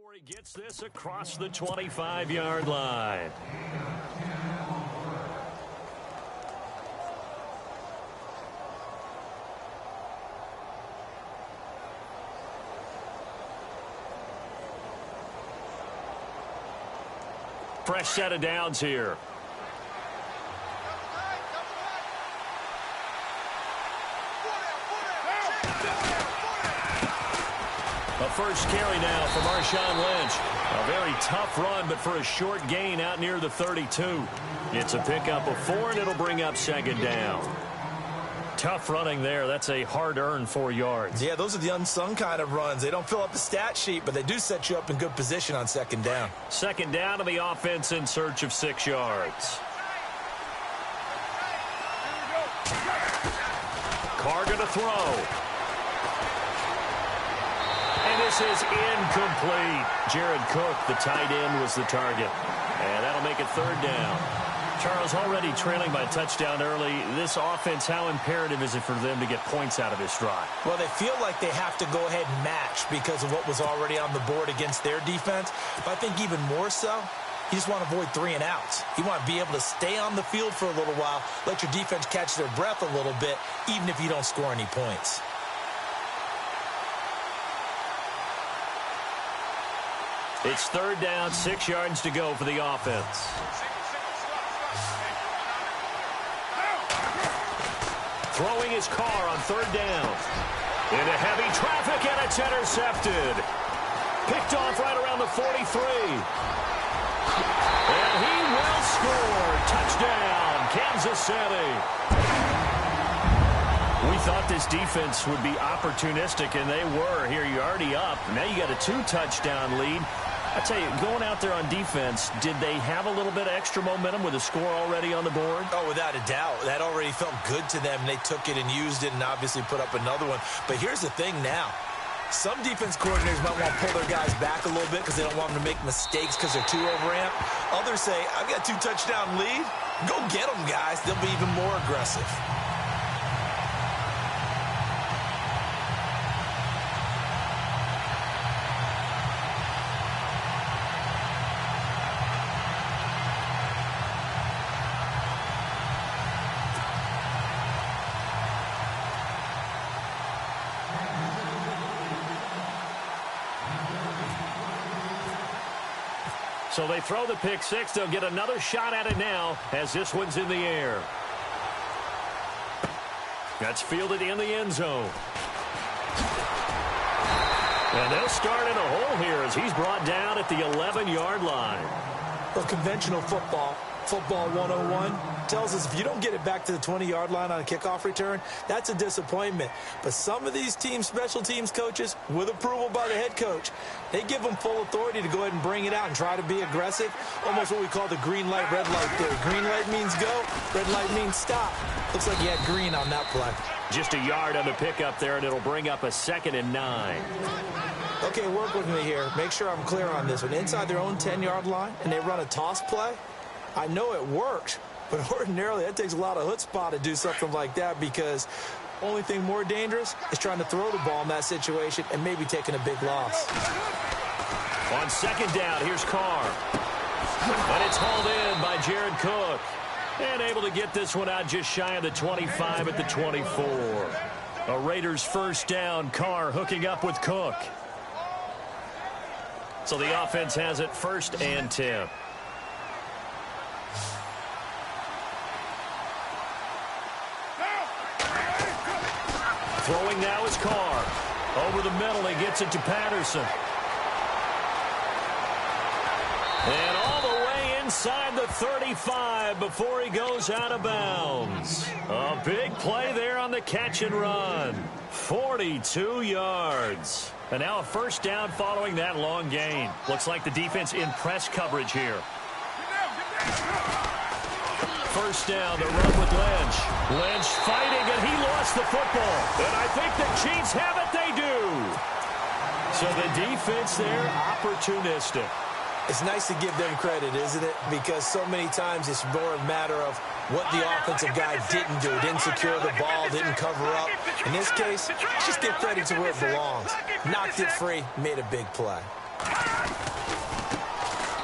before he gets this across the 25-yard line. Fresh set of downs here. A first carry now for Marshawn Lynch. A very tough run, but for a short gain out near the 32. It's a pickup of 4, and it'll bring up second down. Tough running there. That's a hard-earned 4 yards. Yeah, those are the unsung kind of runs. They don't fill up the stat sheet, but they do set you up in good position on second down. Second down to the offense in search of 6 yards. Carr going to throw. And this is incomplete. Jared Cook, the tight end, was the target. And that'll make it third down. Charles, already trailing by a touchdown early. This offense, how imperative is it for them to get points out of this drive? Well, they feel like they have to go ahead and match because of what was already on the board against their defense. But I think even more so, you just want to avoid 3 and outs. You want to be able to stay on the field for a little while, let your defense catch their breath a little bit, even if you don't score any points. It's third down, 6 yards to go for the offense. Throwing his Carr on third down. Into heavy traffic, and it's intercepted. Picked off right around the 43. And he will score. Touchdown, Kansas City. We thought this defense would be opportunistic, and they were. Here, you're already up. Now you got a 2-touchdown lead. I tell you, going out there on defense, did they have a little bit of extra momentum with a score already on the board? Oh, without a doubt. That already felt good to them. They took it and used it and obviously put up another one. But here's the thing now. Some defense coordinators might want to pull their guys back a little bit because they don't want them to make mistakes because they're too overamped. Others say, I've got a 2-touchdown lead. Go get them, guys. They'll be even more aggressive. So they throw the pick six. They'll get another shot at it now as this one's in the air. That's fielded in the end zone. And they'll start in a hole here as he's brought down at the 11-yard line. Well, conventional football 101, tells us if you don't get it back to the 20-yard line on a kickoff return, that's a disappointment. But some of these teams, special teams coaches, with approval by the head coach, they give them full authority to go ahead and bring it out and try to be aggressive. Almost what we call the green light, red light theory. Green light means go, red light means stop. Looks like you had green on that play. Just a yard on the pickup there, and it'll bring up a 2nd and 9. Okay, work with me here. Make sure I'm clear on this one. Inside their own 10-yard line, and they run a toss play, I know it works, but ordinarily that takes a lot of chutzpah to do something like that because only thing more dangerous is trying to throw the ball in that situation and maybe taking a big loss. On 2nd down, here's Carr. And it's hauled in by Jared Cook. And able to get this one out just shy of the 25 at the 24. A Raiders first down. Carr hooking up with Cook. So the offense has it 1st and 10. Throwing now is Carr. Over the middle, he gets it to Patterson. And all the way inside the 35 before he goes out of bounds. A big play there on the catch and run. 42 yards. And now a first down following that long gain. Looks like the defense in press coverage here. First down, the run with Lynch. Lynch fighting, and he lost the football. And I think the Chiefs have it. They do. So the defense there, opportunistic. It's nice to give them credit, isn't it? Because so many times it's more a matter of what the offensive guy didn't do. Didn't secure the ball, didn't cover up. In this case, just give credit to where it belongs. Knocked it free, made a big play.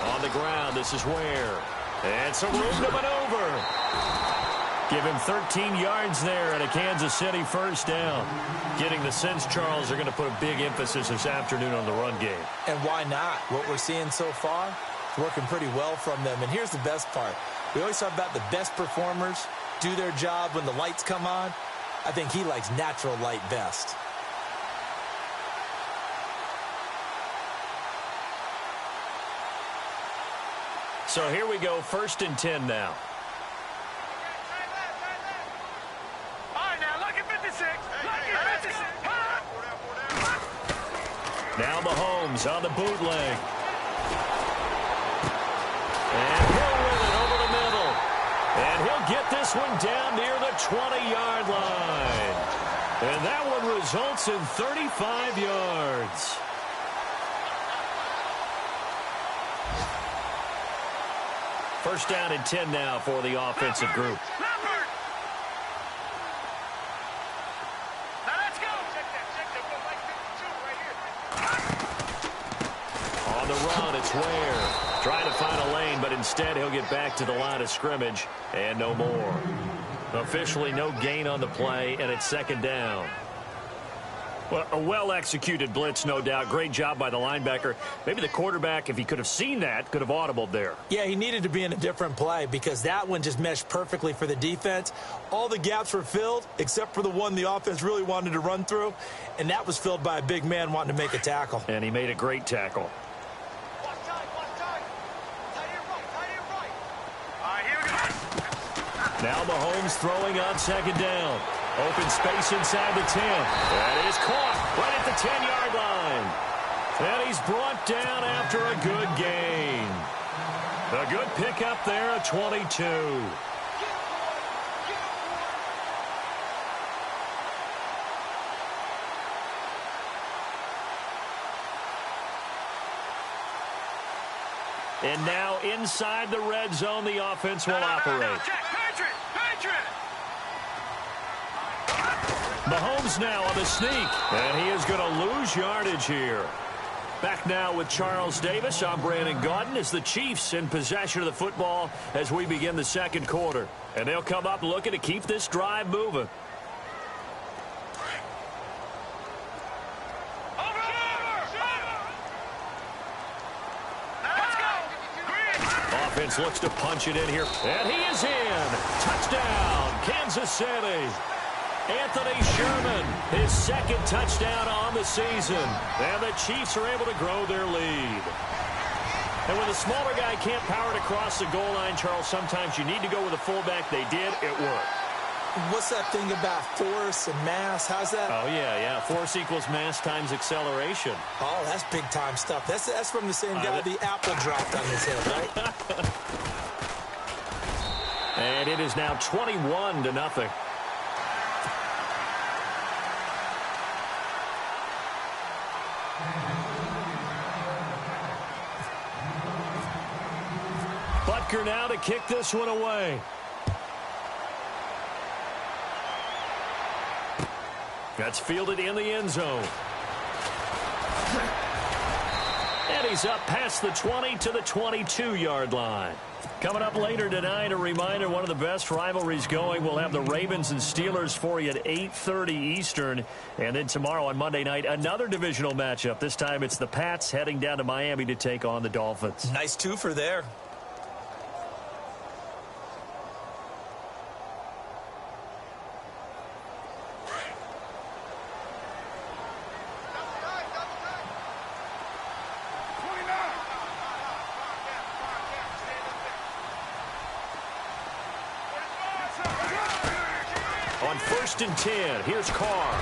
On the ground, this is Ware. And some room to maneuver. Give him 13 yards there and a Kansas City first down. Getting the sense, Charles, they're going to put a big emphasis this afternoon on the run game. And why not? What we're seeing so far is working pretty well from them. And here's the best part. We always talk about the best performers do their job when the lights come on. I think he likes natural light best. So here we go, 1st and 10 now. Now Mahomes on the bootleg. And he'll win it over the middle. And he'll get this one down near the 20-yard line. And that one results in 35 yards. First down and 10 now for the offensive group. On the run, it's Ware. Trying to find a lane, but instead he'll get back to the line of scrimmage and no more. Officially no gain on the play, and it's 2nd down. Well, a well-executed blitz, no doubt. Great job by the linebacker. Maybe the quarterback, if he could have seen that, could have audibled there. Yeah, he needed to be in a different play because that one just meshed perfectly for the defense. All the gaps were filled except for the one the offense really wanted to run through, and that was filled by a big man wanting to make a tackle. And he made a great tackle. Now Mahomes throwing on 2nd down. Open space inside the 10. That is caught right at the 10-yard line. And he's brought down after a good gain. A good pickup there at 22. And now inside the red zone, the offense will operate. Mahomes now on the sneak, and he is going to lose yardage here. Back now with Charles Davis. I'm Brandon Gaudin as the Chiefs in possession of the football as we begin the 2nd quarter. And they'll come up looking to keep this drive moving. Offense looks to punch it in here, and he is in. Touchdown, Kansas City. Anthony Sherman, his 2nd touchdown on the season. And the Chiefs are able to grow their lead. And when the smaller guy can't power it across the goal line, Charles, sometimes you need to go with a fullback. They did. It worked. What's that thing about force and mass? How's that? Oh, yeah. Force equals mass times acceleration. Oh, that's big-time stuff. That's from the same guy the apple dropped on his head, right? And it is now 21-0. Butker now to kick this one away. That's fielded in the end zone. And he's up past the 20 to the 22-yard line. Coming up later tonight, a reminder, one of the best rivalries going. We'll have the Ravens and Steelers for you at 8:30 Eastern. And then tomorrow on Monday night, another divisional matchup. This time it's the Pats heading down to Miami to take on the Dolphins. Nice twofer there. On 1st and 10, here's Carr.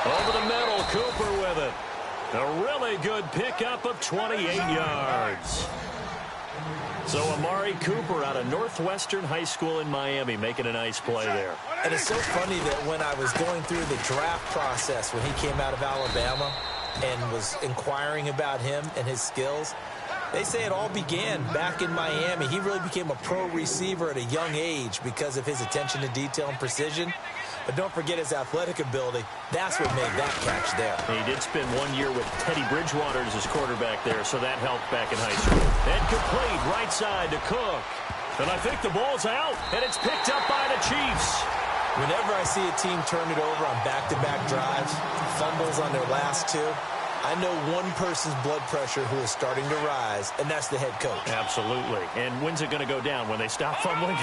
Over the middle, Cooper with it. A really good pickup of 28 yards. So Amari Cooper out of Northwestern High School in Miami making a nice play there. And it's so funny that when I was going through the draft process when he came out of Alabama and was inquiring about him and his skills, they say it all began back in Miami. He really became a pro receiver at a young age because of his attention to detail and precision. But don't forget his athletic ability. That's what made that catch there. He did spend 1 year with Teddy Bridgewater as his quarterback there, so that helped back in high school. And complete right side to Cook. And I think the ball's out, and it's picked up by the Chiefs. Whenever I see a team turn it over on back-to-back drives, fumbles on their last two, I know one person's blood pressure who is starting to rise, and that's the head coach. Absolutely. And when's it going to go down? When they stop fumbling?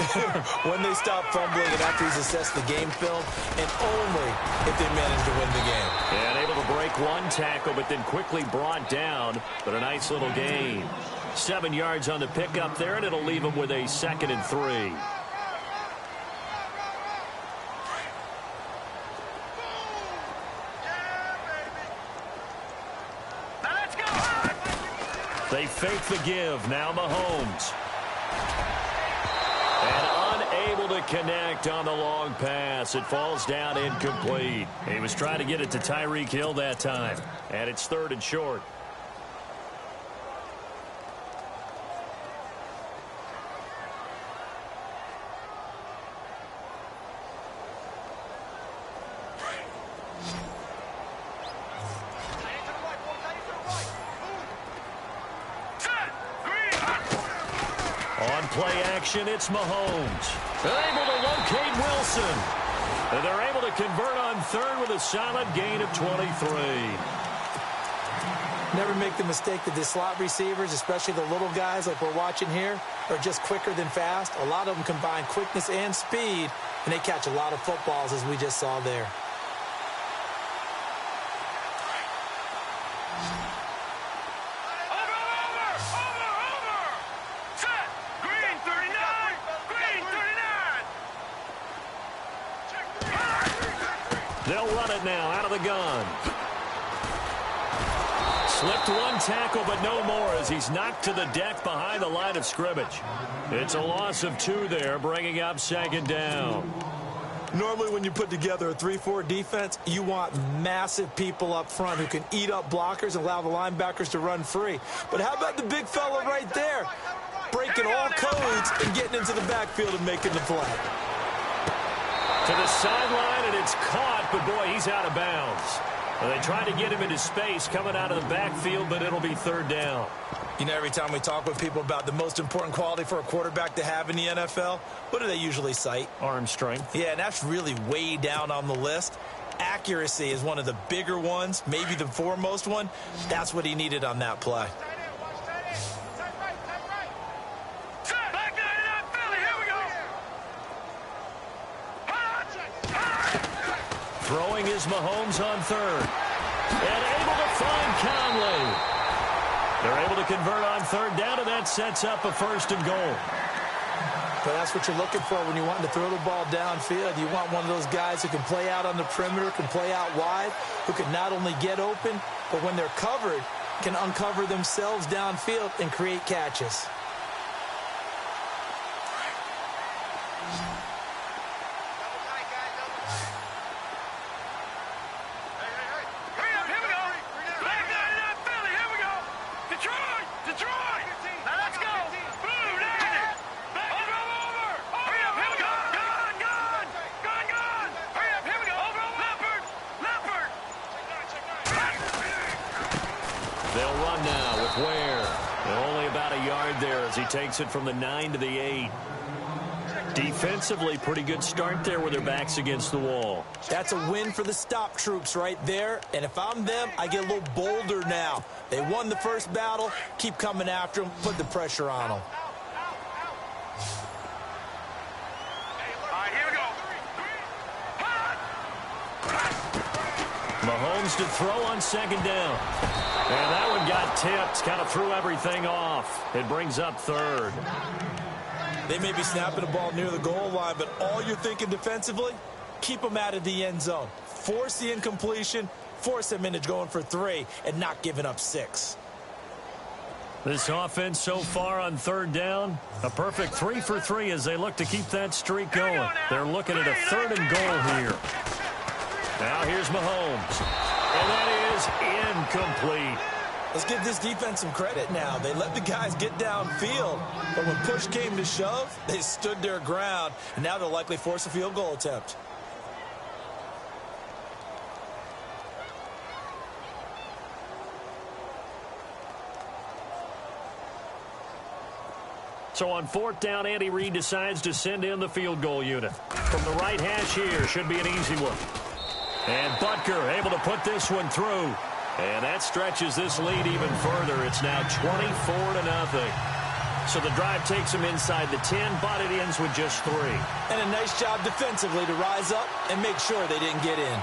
When they stop fumbling and after he's assessed the game film, and only if they manage to win the game. And able to break one tackle, but then quickly brought down. But a nice little gain. 7 yards on the pickup there, and it'll leave him with a 2nd and 3. They fake the give. Now Mahomes. And unable to connect on the long pass. It falls down incomplete. He was trying to get it to Tyreek Hill that time. And it's 3rd and short. Play action, it's Mahomes. They're able to locate Wilson. And they're able to convert on 3rd with a solid gain of 23. Never make the mistake that the slot receivers, especially the little guys like we're watching here, are just quicker than fast. A lot of them combine quickness and speed, and they catch a lot of footballs, as we just saw there. They'll run it now out of the gun. Slipped one tackle, but no more as he's knocked to the deck behind the line of scrimmage. It's a loss of 2 there, bringing up 2nd down. Normally when you put together a 3-4 defense, you want massive people up front who can eat up blockers and allow the linebackers to run free. But how about the big fella right there? Breaking all codes and getting into the backfield and making the play. To the sideline, and it's caught, but boy, he's out of bounds. Well, they tried to get him into space coming out of the backfield, but it'll be 3rd down. You know, every time we talk with people about the most important quality for a quarterback to have in the NFL, what do they usually cite? Arm strength. Yeah, and that's really way down on the list. Accuracy is one of the bigger ones, maybe the foremost one. That's what he needed on that play. Throwing is Mahomes on 3rd. And able to find Conley. They're able to convert on 3rd down, and that sets up a 1st and goal. But that's what you're looking for when you want to throw the ball downfield. You want one of those guys who can play out on the perimeter, can play out wide, who can not only get open, but when they're covered, can uncover themselves downfield and create catches. They'll run now with Ware. And only about a yard there as he takes it from the 9 to the 8. Defensively, pretty good start there with their backs against the wall. That's a win for the stop troops right there. And if I'm them, I get a little bolder now. They won the first battle. Keep coming after them. Put the pressure on them. Mahomes to throw on 2nd down. And that one got tipped, kind of threw everything off. It brings up 3rd. They may be snapping the ball near the goal line, but all you're thinking defensively, keep them out of the end zone. Force the incompletion, force them into going for 3, and not giving up 6. This offense so far on 3rd down, a perfect 3 for 3 as they look to keep that streak going. They're looking at a 3rd and goal here. Now here's Mahomes. And that is incomplete. Let's give this defense some credit now. They let the guys get downfield, but when push came to shove, they stood their ground, and now they'll likely force a field goal attempt. So on 4th down, Andy Reid decides to send in the field goal unit. From the right hash here, should be an easy one. And Butker able to put this one through. And that stretches this lead even further. It's now 24-0. So the drive takes them inside the 10, but it ends with just 3. And a nice job defensively to rise up and make sure they didn't get in.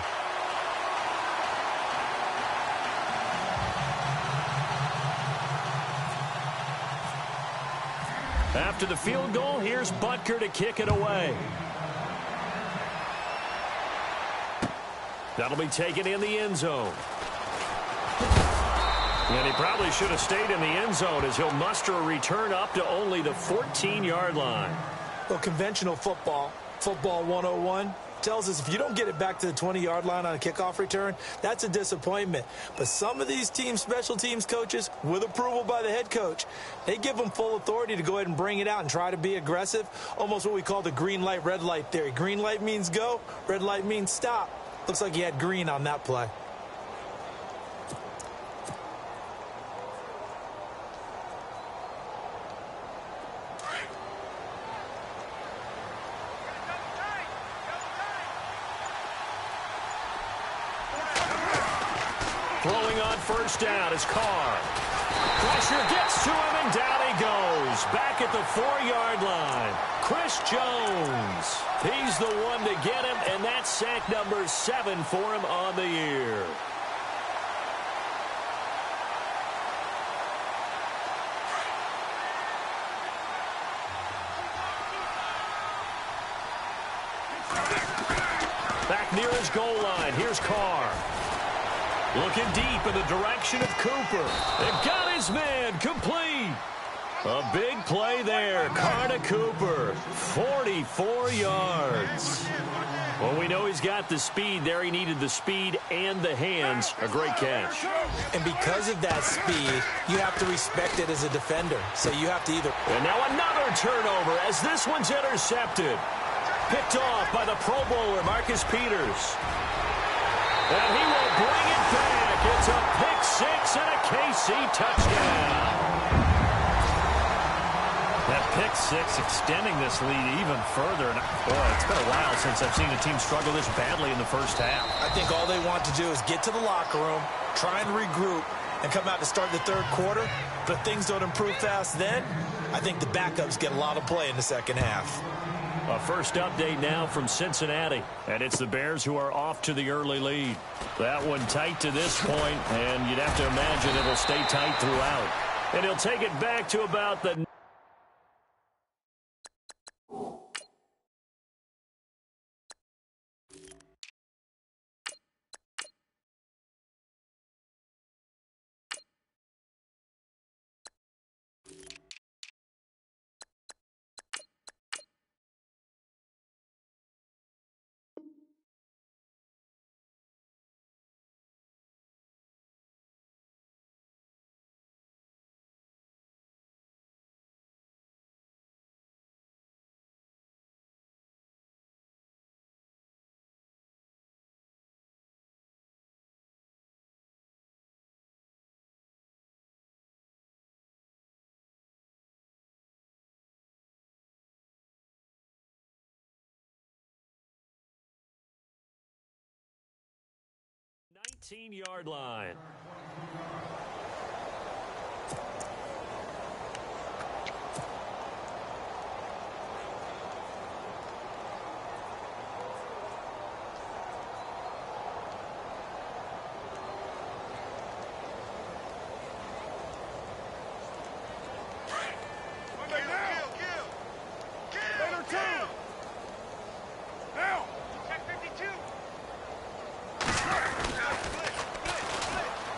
After the field goal, here's Butker to kick it away. That'll be taken in the end zone. And he probably should have stayed in the end zone as he'll muster a return up to only the 14-yard line. Well, conventional football 101, tells us if you don't get it back to the 20-yard line on a kickoff return, that's a disappointment. But some of these special teams coaches, with approval by the head coach, they give them full authority to go ahead and bring it out and try to be aggressive, almost what we call the green light, red light theory. Green light means go, red light means stop. Looks like he had green on that play. Throwing on 1st down is Carr. Pressure gets to him, and down he goes. Back at the 4-yard line. Chris Jones. He's the one to get him, and that's sack number 7 for him on the year. Back near his goal line. Here's Carr. Looking deep in the direction of Cooper. It got his man complete. A big play there. Carr to Cooper. 44 yards. Well, we know he's got the speed there. He needed the speed and the hands. A great catch. And because of that speed, you have to respect it as a defender. So you have to either... And now another turnover as this one's intercepted. Picked off by the Pro Bowler, Marcus Peters. And he will bring it back. It's a pick 6 and a KC touchdown. That pick 6 extending this lead even further. And boy, it's been a while since I've seen a team struggle this badly in the first half. I think all they want to do is get to the locker room, try and regroup, and come out to start the 3rd quarter. But if things don't improve fast then, I think the backups get a lot of play in the 2nd half. A first update now from Cincinnati, and it's the Bears who are off to the early lead. That one tight to this point, and you'd have to imagine it'll stay tight throughout. And he'll take it back to about the... ...19-yard line.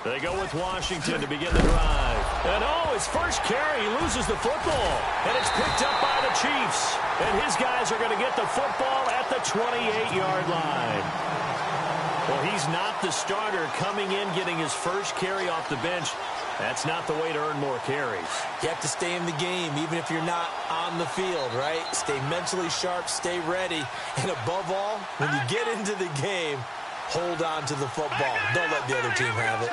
They go with Washington to begin the drive. And his first carry, he loses the football. And it's picked up by the Chiefs. And his guys are going to get the football at the 28-yard line. Well, he's not the starter coming in, getting his first carry off the bench. That's not the way to earn more carries. You have to stay in the game, even if you're not on the field, right? Stay mentally sharp, stay ready. And above all, when you get into the game, hold on to the football. Don't let the other team have it.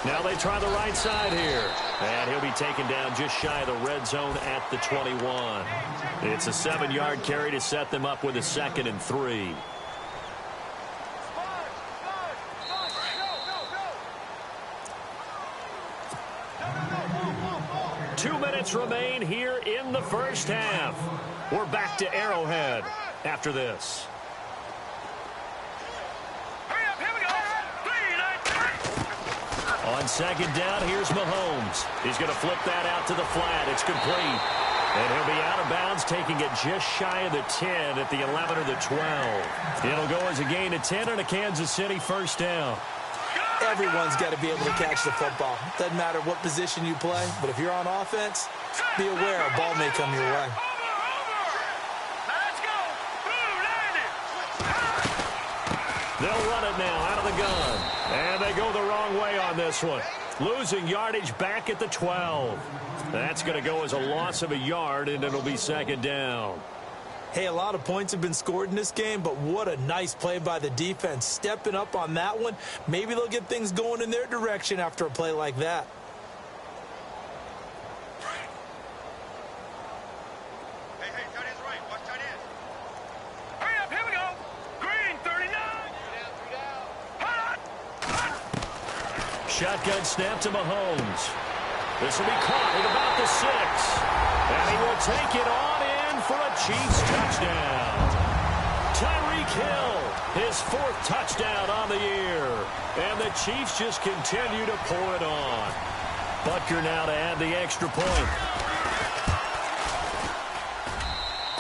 Now they try the right side here. And he'll be taken down just shy of the red zone at the 21. It's a 7-yard carry to set them up with a 2nd and 3. Two minutes remain here in the first half. We're back to Arrowhead after this. On 2nd down, here's Mahomes. He's going to flip that out to the flat. It's complete. And he'll be out of bounds, taking it just shy of the 10 at the 11 or the 12. It'll go as a gain of 10 and a Kansas City first down. Everyone's got to be able to catch the football. Doesn't matter what position you play, but if you're on offense, be aware a ball may come your way. They'll run it now out of the gun. And they go the wrong way on this one. Losing yardage back at the 12. That's going to go as a loss of a yard, and it'll be 2nd down. Hey, a lot of points have been scored in this game, but what a nice play by the defense. Stepping up on that one. Maybe they'll get things going in their direction after a play like that. Shotgun snap to Mahomes. This will be caught at about the 6. And he will take it on in for a Chiefs touchdown. Tyreek Hill, his 4th touchdown on the year. And the Chiefs just continue to pour it on. Butker now to add the extra point.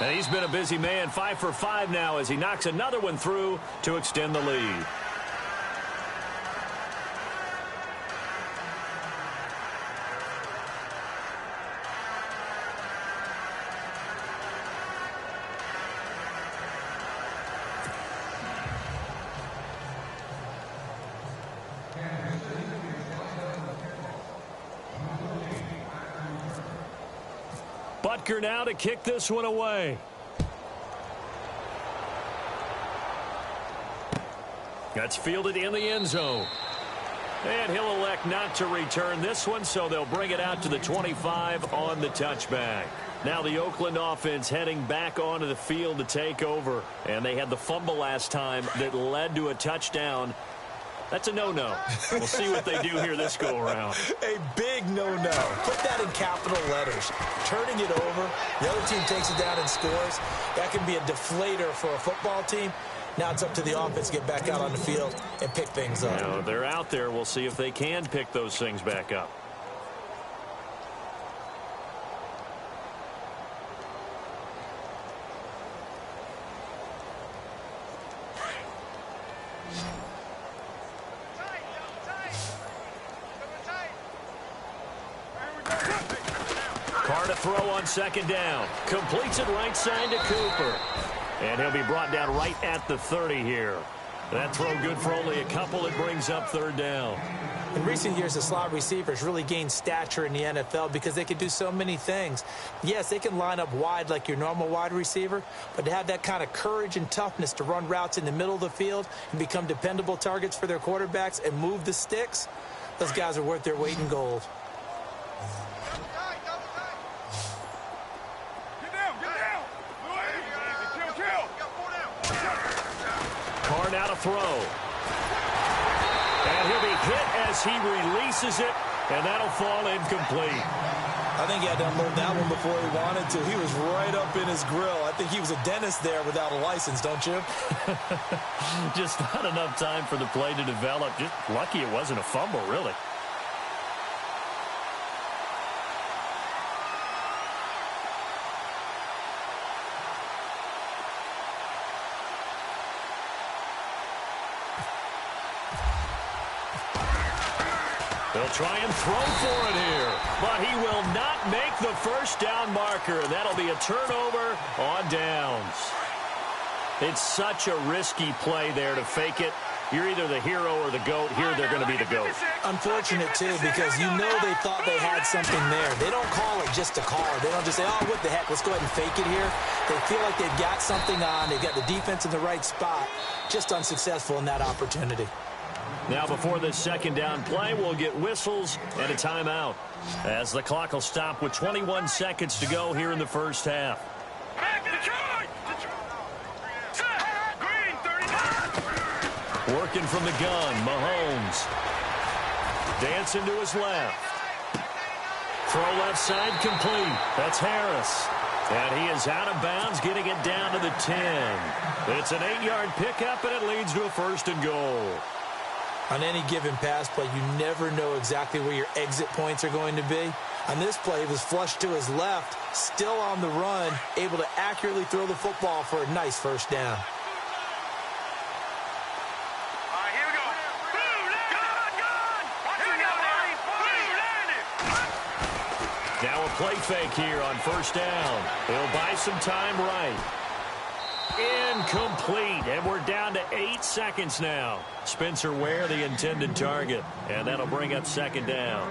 And he's been a busy man, 5 for 5 now as he knocks another one through to extend the lead. Butker now to kick this one away. That's fielded in the end zone. And he'll elect not to return this one, so they'll bring it out to the 25 on the touchback. Now the Oakland offense heading back onto the field to take over. And they had the fumble last time that led to a touchdown. That's a no-no. We'll see what they do here this go-around. A big no-no. Put that in capital letters. Turning it over, the other team takes it down and scores. That can be a deflator for a football team. Now it's up to the offense to get back out on the field and pick things up. Now, they're out there. We'll see if they can pick those things back up. Carr to throw on 2nd down. Completes it right side to Cooper. And he'll be brought down right at the 30 here. That throw good for only a couple. It brings up 3rd down. In recent years, the slot receivers really gained stature in the NFL because they can do so many things. Yes, they can line up wide like your normal wide receiver, but to have that kind of courage and toughness to run routes in the middle of the field and become dependable targets for their quarterbacks and move the sticks, those guys are worth their weight in gold. Carr now to throw. And he'll be hit as he releases it, and that'll fall incomplete. I think he had to unload that one before he wanted to. He was right up in his grill. I think he was a dentist there without a license, don't you? Just not enough time for the play to develop. Just lucky it wasn't a fumble, really. They'll try and throw for it here, but he will not make the first down marker. That'll be a turnover on downs. It's such a risky play there to fake it. You're either the hero or the GOAT. Here they're going to be the GOAT. Unfortunate, too, because you know they thought they had something there. They don't call it just to call it. They don't just say, oh, what the heck, let's go ahead and fake it here. They feel like they've got something on. They've got the defense in the right spot. Just unsuccessful in that opportunity. Now before this second down play, we'll get whistles and a timeout, as the clock will stop with 21 seconds to go here in the first half. Working from the gun, Mahomes. Dancing to his left. Throw left side complete. That's Harris. And he is out of bounds, getting it down to the 10. It's an 8-yard pickup, and it leads to a 1st and goal. On any given pass play, you never know exactly where your exit points are going to be. On this play, he was flushed to his left, still on the run, able to accurately throw the football for a nice 1st down. Now a play fake here on 1st down. He'll buy some time right. Incomplete, and we're down to 8 seconds now. Spencer Ware, the intended target, and that'll bring up 2nd down.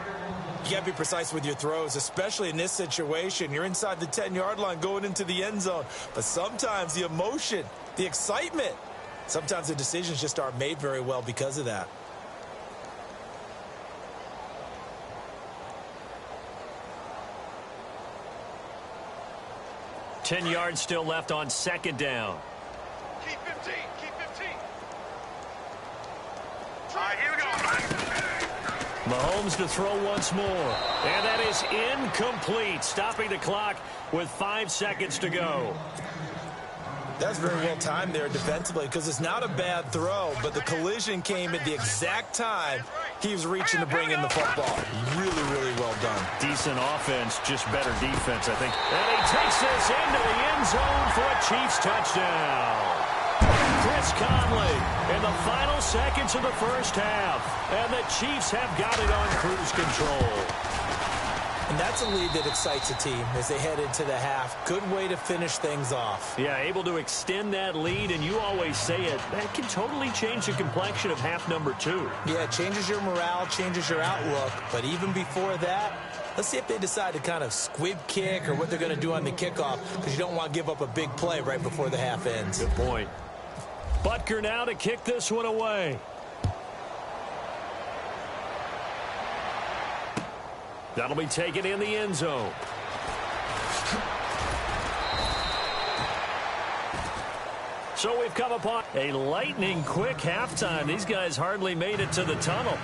You got to be precise with your throws, especially in this situation. You're inside the 10-yard line going into the end zone. But sometimes the emotion, the excitement, sometimes the decisions just aren't made very well because of that. Ten yards still left on 2nd down. Keep 15. Keep 15. All right, here we go. Mahomes to throw once more. And that is incomplete, stopping the clock with 5 seconds to go. That's very well timed there defensively, because it's not a bad throw, but the collision came at the exact time he was reaching to bring in the football. Really, really well done. Decent offense, just better defense, I think. And he takes this into the end zone for a Chiefs touchdown. Chris Conley in the final seconds of the first half. And the Chiefs have got it on cruise control. And that's a lead that excites a team as they head into the half. Good way to finish things off. Yeah, able to extend that lead, and you always say it, that can totally change the complexion of half number 2. Yeah, it changes your morale, changes your outlook. But even before that, let's see if they decide to kind of squib kick or what they're going to do on the kickoff, because you don't want to give up a big play right before the half ends. Good point. Butker now to kick this one away. That'll be taken in the end zone. So we've come upon a lightning-quick halftime. These guys hardly made it to the tunnel.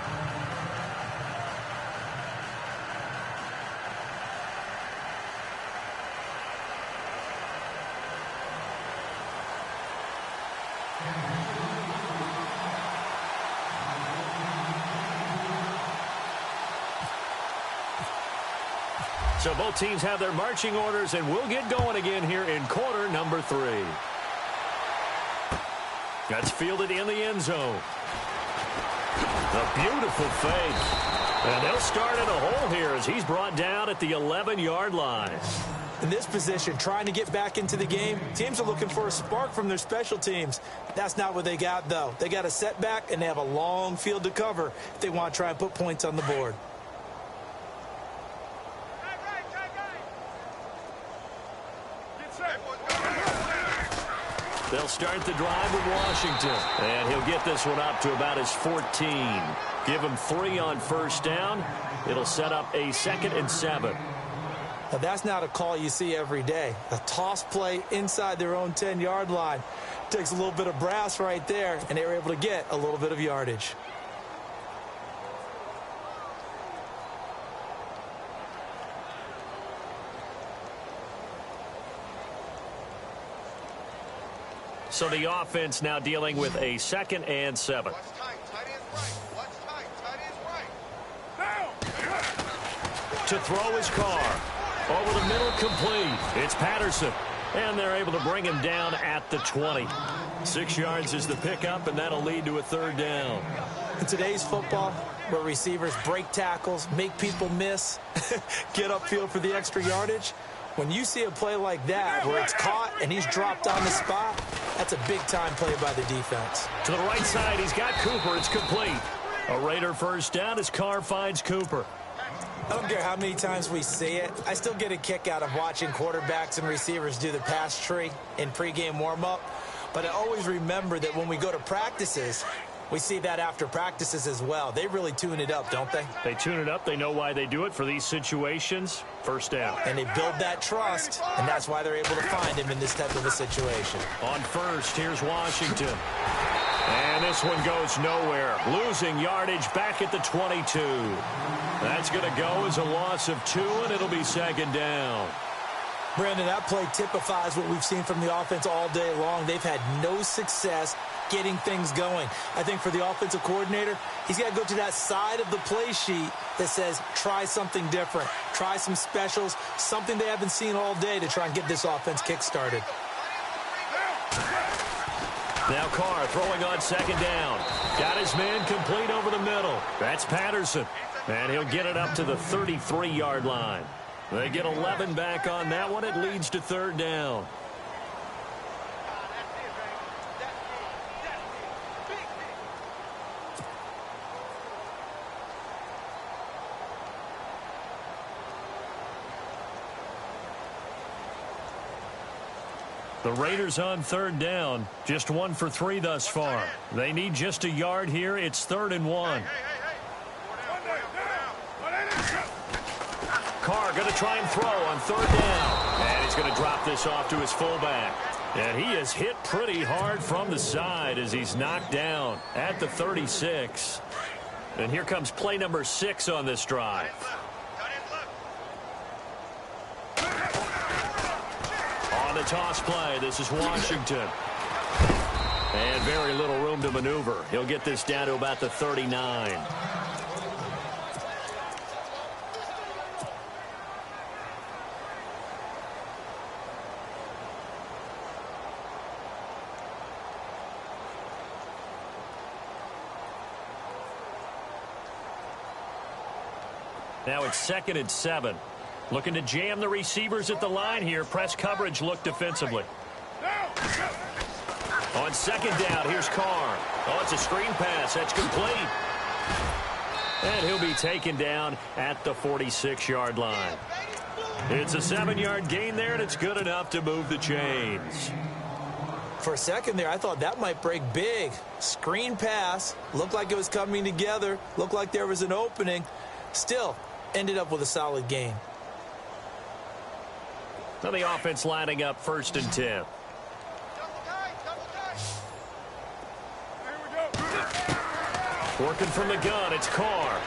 So both teams have their marching orders, and we'll get going again here in quarter number 3. That's fielded in the end zone. A beautiful fake. And they'll start in a hole here as he's brought down at the 11-yard line. In this position, trying to get back into the game, teams are looking for a spark from their special teams. That's not what they got, though. They got a setback, and they have a long field to cover if they want to try and put points on the board. They'll start the drive with Washington. And he'll get this one up to about his 14. Give him 3 on 1st down. It'll set up a 2nd and 7. Now, that's not a call you see every day. A toss play inside their own 10-yard line. Takes a little bit of brass right there, and they were able to get a little bit of yardage. So the offense now dealing with a 2nd and 7. Watch tight. Tight end's right. Watch tight. Tight end's right. To throw his car. Over the middle, complete. It's Patterson. And they're able to bring him down at the 20. 6 yards is the pickup, and that'll lead to a 3rd down. In today's football, where receivers break tackles, make people miss, get upfield for the extra yardage, when you see a play like that where it's caught and he's dropped on the spot, that's a big-time play by the defense. To the right side, he's got Cooper. It's complete. A Raider 1st down as Carr finds Cooper. I don't care how many times we see it. I still get a kick out of watching quarterbacks and receivers do the pass tree in pregame warm-up. But I always remember that when we go to practices, We see that after practices as well. They really tune it up, don't they? They tune it up. They know why they do it for these situations. First down. And they build that trust, and that's why they're able to find him in this type of a situation. On first, here's Washington. And this one goes nowhere. Losing yardage back at the 22. That's going to go as a loss of 2, and it'll be second down. Brandon, that play typifies what we've seen from the offense all day long. They've had no success getting things going. I think for the offensive coordinator, he's got to go to that side of the play sheet that says try something different, try some specials, something they haven't seen all day to try and get this offense kick-started. Now Carr throwing on second down. Got his man complete over the middle. That's Patterson. And he'll get it up to the 33-yard line. They get 11 back on that one. It leads to third down. The Raiders on third down. Just 1 for 3 thus far. They need just a yard here. It's 3rd and 1. Carr going to try and throw on third down. And he's going to drop this off to his fullback. And he is hit pretty hard from the side as he's knocked down at the 36. And here comes play number 6 on this drive. On the toss play, this is Washington. And very little room to maneuver. He'll get this down to about the 39. Now it's 2nd and 7. Looking to jam the receivers at the line here. Press coverage look defensively. On second down, here's Carr. Oh, it's a screen pass. That's complete. And he'll be taken down at the 46-yard line. It's a 7-yard gain there, and it's good enough to move the chains. For a second there, I thought that might break big. Screen pass. Looked like it was coming together. Looked like there was an opening. Still, ended up with a solid gain. Now the offense lining up 1st and 10. Working from the gun, it's Carr.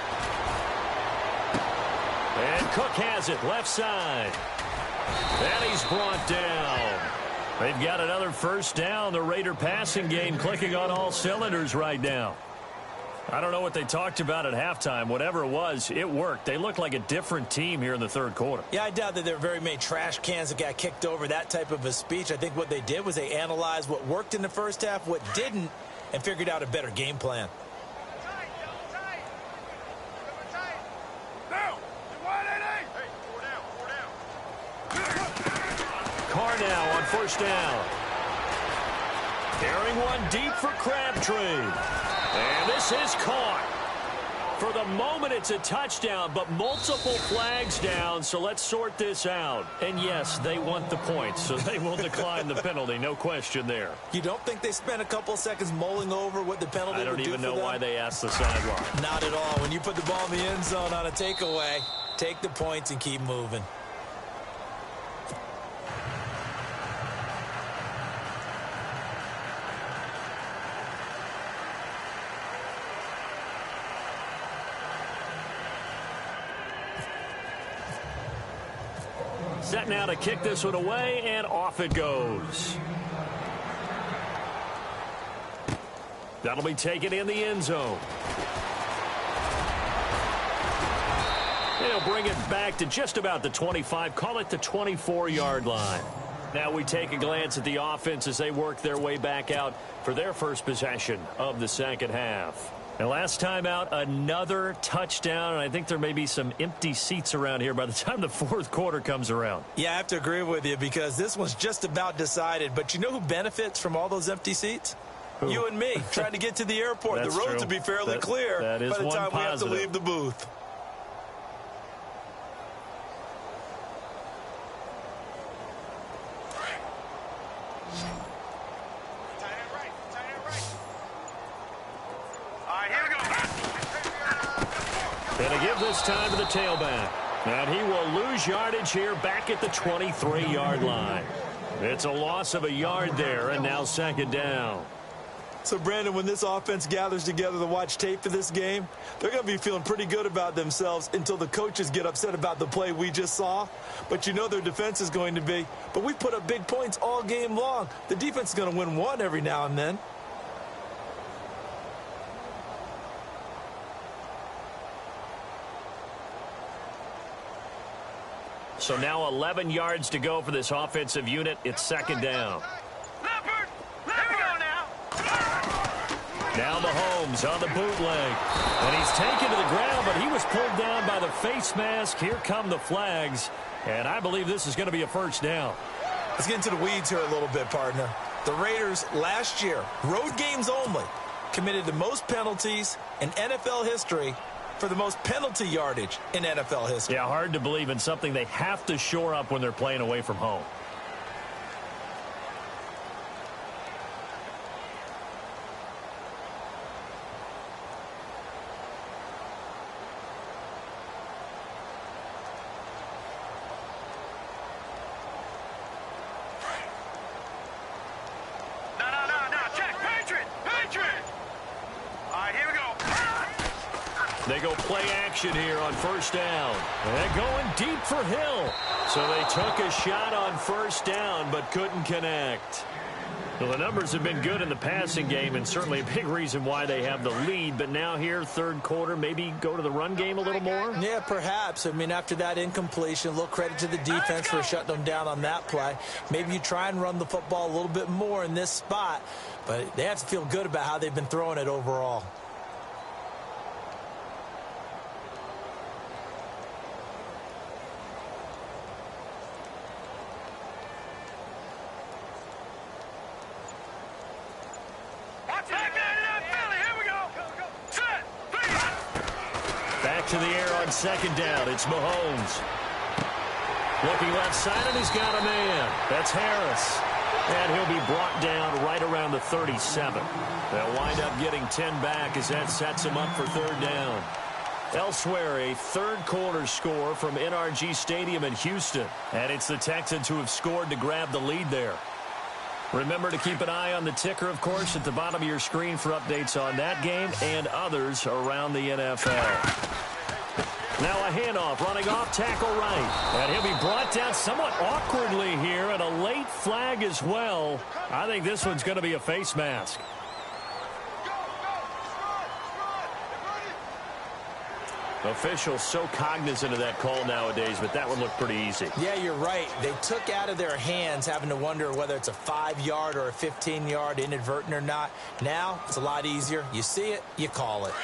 And Cook has it, left side. And he's brought down. They've got another first down. The Raider passing game clicking on all cylinders right now. I don't know what they talked about at halftime. Whatever it was, it worked. They looked like a different team here in the third quarter. Yeah, I doubt that there were very many trash cans that got kicked over, that type of a speech. I think what they did was they analyzed what worked in the first half, what didn't, and figured out a better game plan. Carr now on first down. Carrying one deep for Crabtree. And this is caught. For the moment, it's a touchdown, but multiple flags down, so let's sort this out. And yes, they want the points, so they will decline the penalty, no question there. You don't think they spent a couple of seconds mulling over what the penalty would do for them? I don't even know why they asked the sideline. Not at all. When you put the ball in the end zone on a takeaway, take the points and keep moving. Set now to kick this one away, and off it goes. That'll be taken in the end zone. They'll bring it back to just about the 25, call it the 24-yard line. Now we take a glance at the offense as they work their way back out for their first possession of the second half. And last time out, another touchdown, and I think there may be some empty seats around here by the time the fourth quarter comes around. Yeah, I have to agree with you because this one's just about decided. But you know who benefits from all those empty seats? Who? You and me, trying to get to the airport. The roads will be fairly clear by the time we have to leave the booth. And to give this time to the tailback. And he will lose yardage here back at the 23-yard line. It's a loss of a yard there, and now second down. So, Brandon, when this offense gathers together to watch tape for this game, they're going to be feeling pretty good about themselves until the coaches get upset about the play we just saw. But you know their defense is going to be. But we put up big points all game long. The defense is going to win one every now and then. So now 11 yards to go for this offensive unit. It's second down. Now Mahomes on the bootleg. And he's taken to the ground, but he was pulled down by the face mask. Here come the flags. And I believe this is going to be a first down. Let's get into the weeds here a little bit, partner. The Raiders last year, road games only, committed the most penalties in NFL history for the most penalty yardage in NFL history. Yeah, hard to believe in something they have to shore up when they're playing away from home. They go play action here on first down. And going deep for Hill. So they took a shot on first down but couldn't connect. Well, the numbers have been good in the passing game and certainly a big reason why they have the lead. But now here, third quarter, maybe go to the run game a little more? Yeah, perhaps. I mean, after that incompletion, a little credit to the defense for shutting them down on that play. Maybe you try and run the football a little bit more in this spot. But they have to feel good about how they've been throwing it overall. To the air on second down. It's Mahomes. Looking left side, and he's got a man. That's Harris. And he'll be brought down right around the 37. They'll wind up getting 10 back as that sets him up for third down. Elsewhere, a third quarter score from NRG Stadium in Houston. And it's the Texans who have scored to grab the lead there. Remember to keep an eye on the ticker, of course, at the bottom of your screen for updates on that game and others around the NFL. Now a handoff, running off, tackle right. And he'll be brought down somewhat awkwardly here, and a late flag as well. I think this one's going to be a face mask. Officials so cognizant of that call nowadays, but that one looked pretty easy. Yeah, you're right. They took out of their hands having to wonder whether it's a 5-yard or a 15-yard, inadvertent or not. Now, it's a lot easier. You see it, you call it.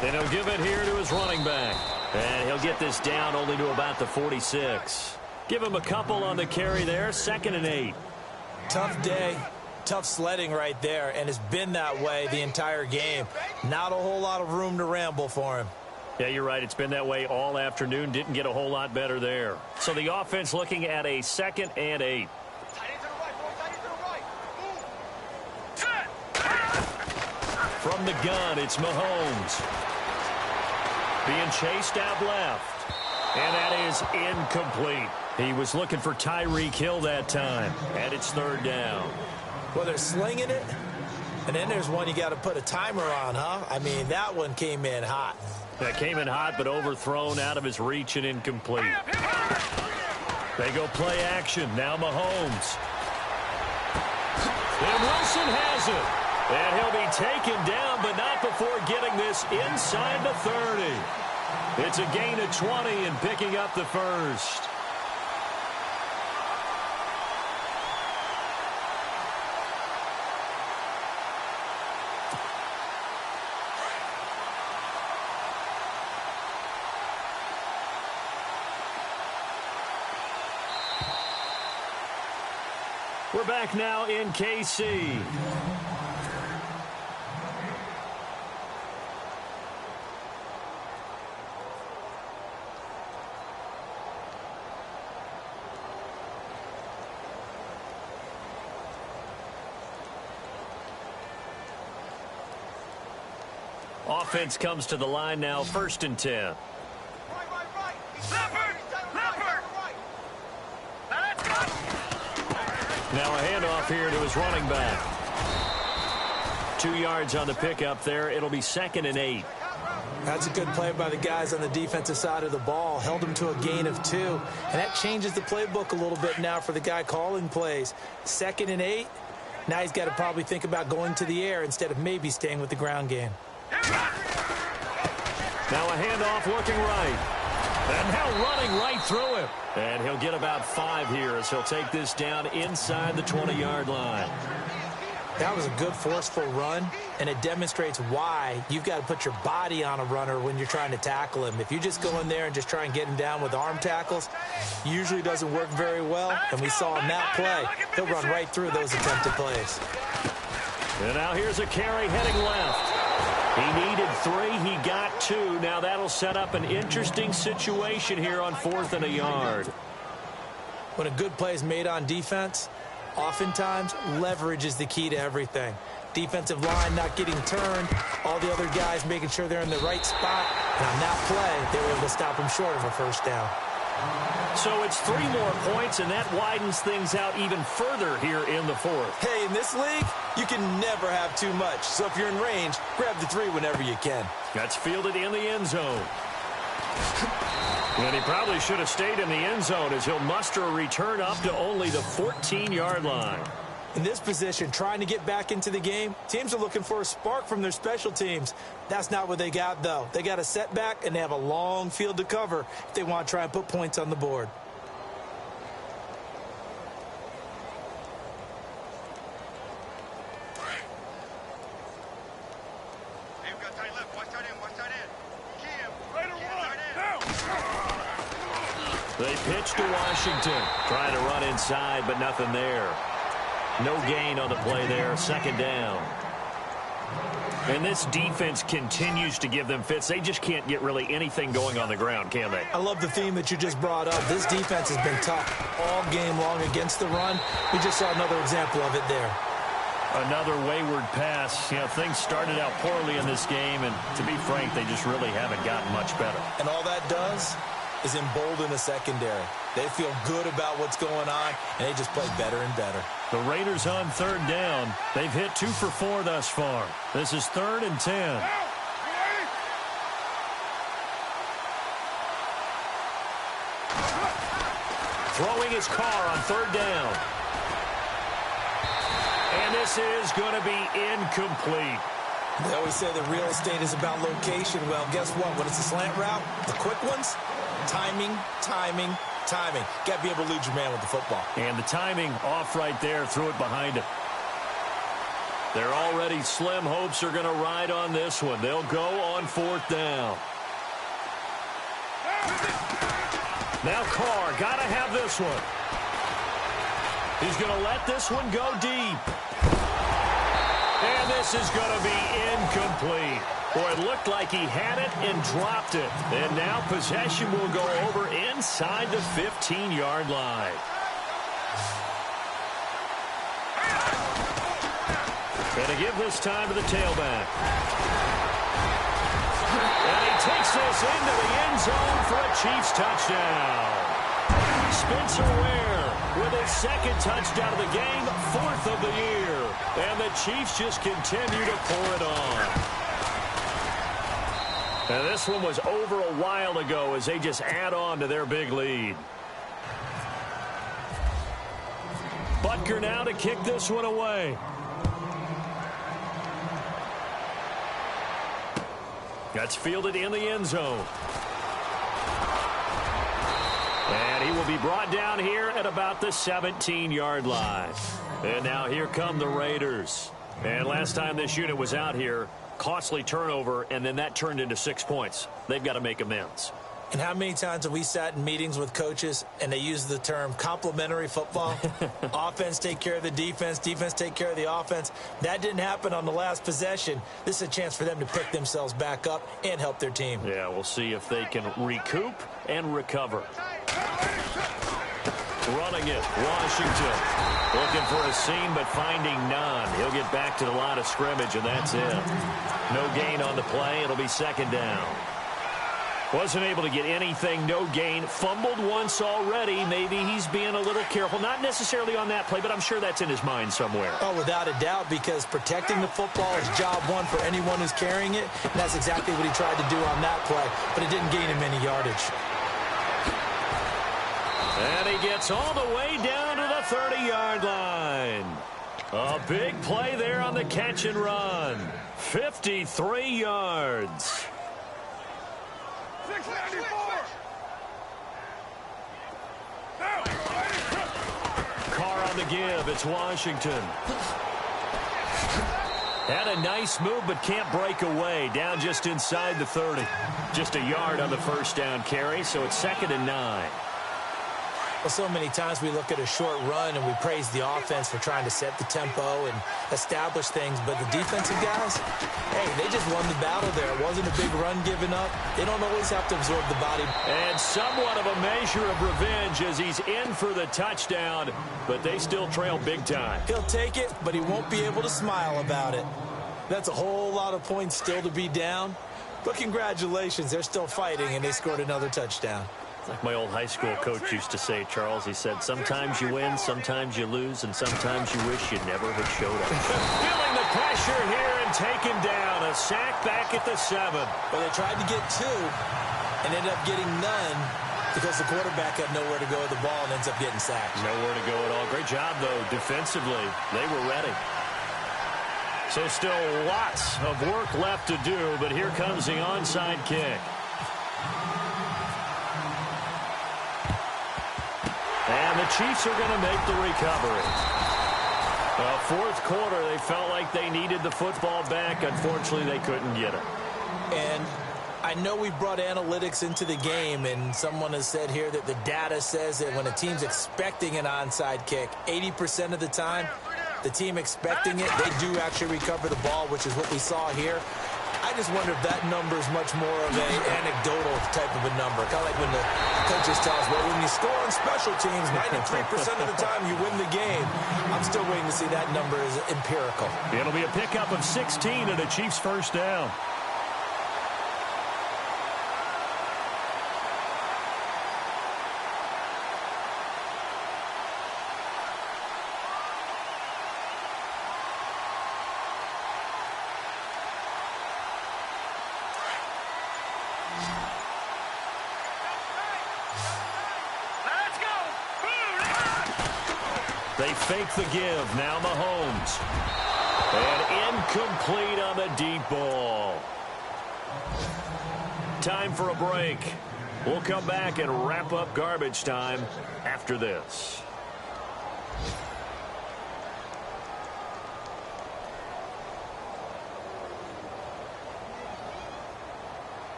Then he'll give it here to his running back. And he'll get this down only to about the 46. Give him a couple on the carry there. 2nd and 8. Tough day. Tough sledding right there, and it's been that way the entire game. Not a whole lot of room to ramble for him. Yeah, you're right. It's been that way all afternoon. Didn't get a whole lot better there. So the offense looking at a 2nd and 8. From the gun, it's Mahomes. Being chased out left. And that is incomplete. He was looking for Tyreek Hill that time. And it's third down. Well, they're slinging it. And then there's one you got to put a timer on, huh? I mean, that one came in hot. That came in hot, but overthrown out of his reach and incomplete. They go play action. Now Mahomes. And Wilson has it. And he'll be taken down, but not before getting this inside the 30. It's a gain of 20 and picking up the first. We're back now in KC. Offense comes to the line now, 1st and 10. Right. Leopard! Now a handoff here to his running back. 2 yards on the pickup there. It'll be 2nd and 8. That's a good play by the guys on the defensive side of the ball. Held them to a gain of 2. And that changes the playbook a little bit now for the guy calling plays. 2nd and 8. Now he's got to probably think about going to the air instead of maybe staying with the ground game. Now a handoff looking right. And now running right through him. And he'll get about 5 here as he'll take this down inside the 20-yard line. That was a good forceful run, and it demonstrates why you've got to put your body on a runner when you're trying to tackle him. If you just go in there and just try and get him down with arm tackles, usually doesn't work very well, and we saw in that play, he'll run right through those attempted plays. And now here's a carry heading left. He needed 3, he got 2. Now that'll set up an interesting situation here on 4th and a yard. When a good play is made on defense, oftentimes leverage is the key to everything. Defensive line not getting turned, all the other guys making sure they're in the right spot. And on that play, they were able to stop him short of a 1st down. So it's 3 more points, and that widens things out even further here in the 4th. Hey, in this league, you can never have too much. So if you're in range, grab the 3 whenever you can. That's fielded in the end zone. And he probably should have stayed in the end zone as he'll muster a return up to only the 14-yard line. In this position, trying to get back into the game, teams are looking for a spark from their special teams. That's not what they got, though. They got a setback, and they have a long field to cover if they want to try and put points on the board. Hey, we got tight left. Watch tight end. Kim. They pitch to Washington. Trying to run inside, but nothing there. No gain on the play there. 2nd down. And this defense continues to give them fits. They just can't get really anything going on the ground, can they? I love the theme that you just brought up. This defense has been tough all game long against the run. We just saw another example of it there. Another wayward pass. You know, things started out poorly in this game, and to be frank, they just really haven't gotten much better. And all that does is embolden the secondary. They feel good about what's going on, and they just play better and better. The Raiders on 3rd down. They've hit 2 for 4 thus far. This is 3rd and 10. Throwing his car on 3rd down. And this is going to be incomplete. They always say that real estate is about location. Well, guess what? When it's a slant route, the quick ones, timing. Got to be able to lead your man with the football. And the timing off right there. Threw it behind him. They're already slim hopes are going to ride on this one. They'll go on 4th down. Now Carr, got to have this one. He's going to let this one go deep. And this is going to be incomplete. Boy, it looked like he had it and dropped it. And now possession will go over inside the 15-yard line. And to give this time to the tailback. And he takes this into the end zone for a Chiefs touchdown. Spencer Ware with his 2nd touchdown of the game, 4th of the year. And the Chiefs just continue to pour it on. And this one was over a while ago as they just add on to their big lead. Butker now to kick this one away. That's fielded in the end zone. And he will be brought down here at about the 17-yard line. And now here come the Raiders. And last time this unit was out here, costly turnover, and then that turned into 6 points. They've got to make amends. And how many times have we sat in meetings with coaches and they use the term complementary football? Offense take care of the defense, defense take care of the offense. That didn't happen on the last possession. This is a chance for them to pick themselves back up and help their team. Yeah, we'll see if they can recoup and recover. Running it, Washington. Looking for a seam, but finding none. He'll get back to the line of scrimmage, and that's it. No gain on the play. It'll be second down. Wasn't able to get anything, no gain. Fumbled once already. Maybe he's being a little careful. Not necessarily on that play, but I'm sure that's in his mind somewhere. Oh, without a doubt, because protecting the football is job one for anyone who's carrying it. And that's exactly what he tried to do on that play, but it didn't gain him any yardage. And he gets all the way down to the 30-yard line. A big play there on the catch and run. 53 yards. 694. Carr on the give. It's Washington. Had a nice move, but can't break away. Down just inside the 30. Just a yard on the first down carry, so it's 2nd and 9. Well, so many times we look at a short run and we praise the offense for trying to set the tempo and establish things, but the defensive guys, hey, they just won the battle there. It wasn't a big run given up. They don't always have to absorb the body. And somewhat of a measure of revenge as he's in for the touchdown, but they still trail big time. He'll take it, but he won't be able to smile about it. That's a whole lot of points still to be down, but congratulations, they're still fighting, and they scored another touchdown. Like my old high school coach used to say, Charles, he said, sometimes you win, sometimes you lose, and sometimes you wish you never had showed up. Feeling the pressure here and take him down. A sack back at the 7. Well, they tried to get 2 and ended up getting none because the quarterback had nowhere to go with the ball and ends up getting sacked. Nowhere to go at all. Great job, though, defensively. They were ready. So still lots of work left to do, but here comes the onside kick. And the Chiefs are going to make the recovery. Fourth quarter, they felt like they needed the football back. Unfortunately, they couldn't get it. And I know we brought analytics into the game, and someone has said here that the data says that when a team's expecting an onside kick, 80% of the time, the team expecting it, they do actually recover the ball, which is what we saw here. I just wonder if that number is much more of an anecdotal type of a number. Kind of like when the coaches tell us, well, when you score on special teams, 93% of the time you win the game. I'm still waiting to see that number is empirical. It'll be a pickup of 16 and a Chiefs first down. They fake the give. Now Mahomes. And incomplete on the deep ball. Time for a break. We'll come back and wrap up garbage time after this.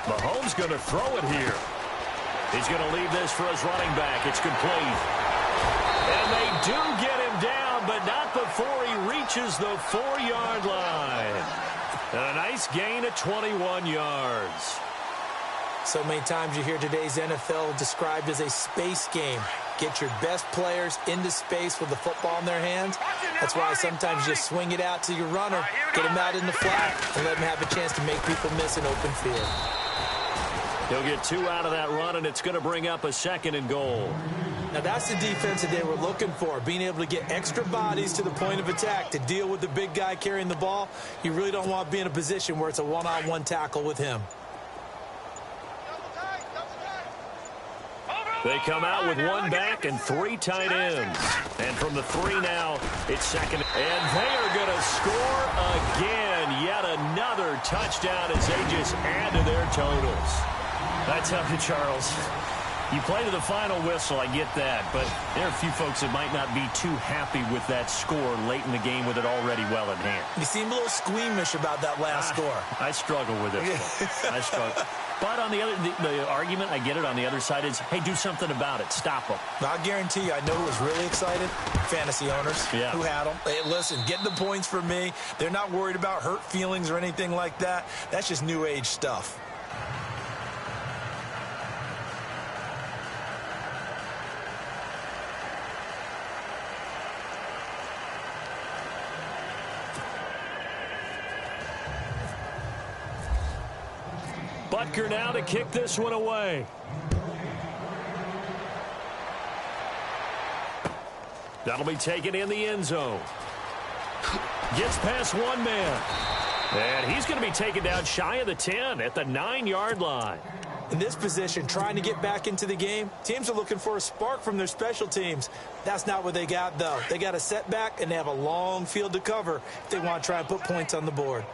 Mahomes going to throw it here. He's going to leave this for his running back. It's complete. And they do get him down, but not before he reaches the 4-yard line. And a nice gain of 21 yards. So many times you hear today's NFL described as a space game. Get your best players into space with the football in their hands. That's why sometimes you swing it out to your runner, get him out in the flat, and let him have a chance to make people miss an open field. He'll get 2 out of that run, and it's going to bring up a 2nd and goal. Now, that's the defense that they were looking for, being able to get extra bodies to the point of attack to deal with the big guy carrying the ball. You really don't want to be in a position where it's a one-on-one tackle with him. They come out with 1 back and 3 tight ends. And from the 3 now, it's 2nd. And they are going to score again. Yet another touchdown as they just add to their totals. I tell you, Charles, You play to the final whistle, I get that, but there are a few folks that might not be too happy with that score late in the game with it already well in hand. You seem a little squeamish about that last score. I struggle with this one. I struggle. But on the argument, I get it, on the other side is, hey, do something about it. Stop them. I guarantee you, I know who was really excited? Fantasy owners who had them. Hey, listen, get the points for me. They're not worried about hurt feelings or anything like that. That's just new age stuff. Butker now to kick this one away. That'll be taken in the end zone. Gets past one man. And he's going to be taken down shy of the 10 at the 9-yard line. In this position, trying to get back into the game, teams are looking for a spark from their special teams. That's not what they got, though. They got a setback, and they have a long field to cover if they want to try and put points on the board.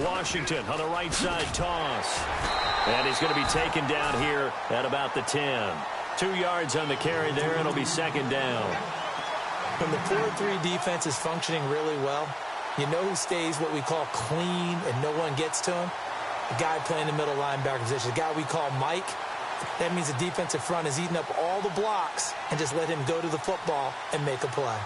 Washington on the right side toss. And he's going to be taken down here at about the 10. 2 yards on the carry there, and it'll be second down. When the 4-3 defense is functioning really well, you know who stays what we call clean and no one gets to him? The guy playing the middle linebacker position, the guy we call Mike. That means the defensive front is eating up all the blocks and just let him go to the football and make a play.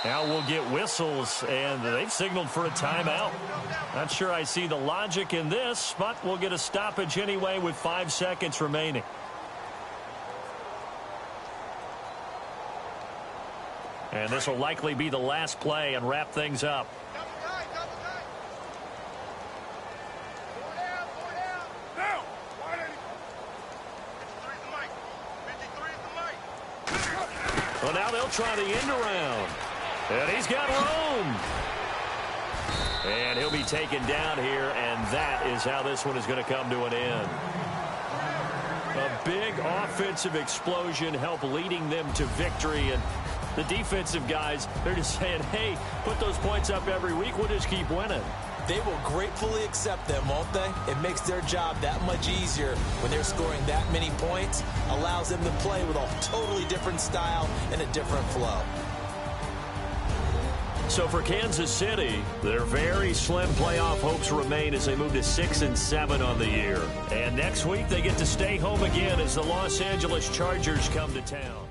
Now we'll get whistles, and they've signaled for a timeout. Not sure I see the logic in this, but we'll get a stoppage anyway with 5 seconds remaining. And this will likely be the last play and wrap things up. Well, now they'll try the end around. And he's got room. And he'll be taken down here, and that is how this one is going to come to an end. A big offensive explosion helped leading them to victory, and the defensive guys, they're just saying, hey, put those points up every week. We'll just keep winning. They will gratefully accept them, won't they? It makes their job that much easier when they're scoring that many points. Allows them to play with a totally different style and a different flow. So for Kansas City, their very slim playoff hopes remain as they move to 6-7 on the year. And next week, they get to stay home again as the Los Angeles Chargers come to town.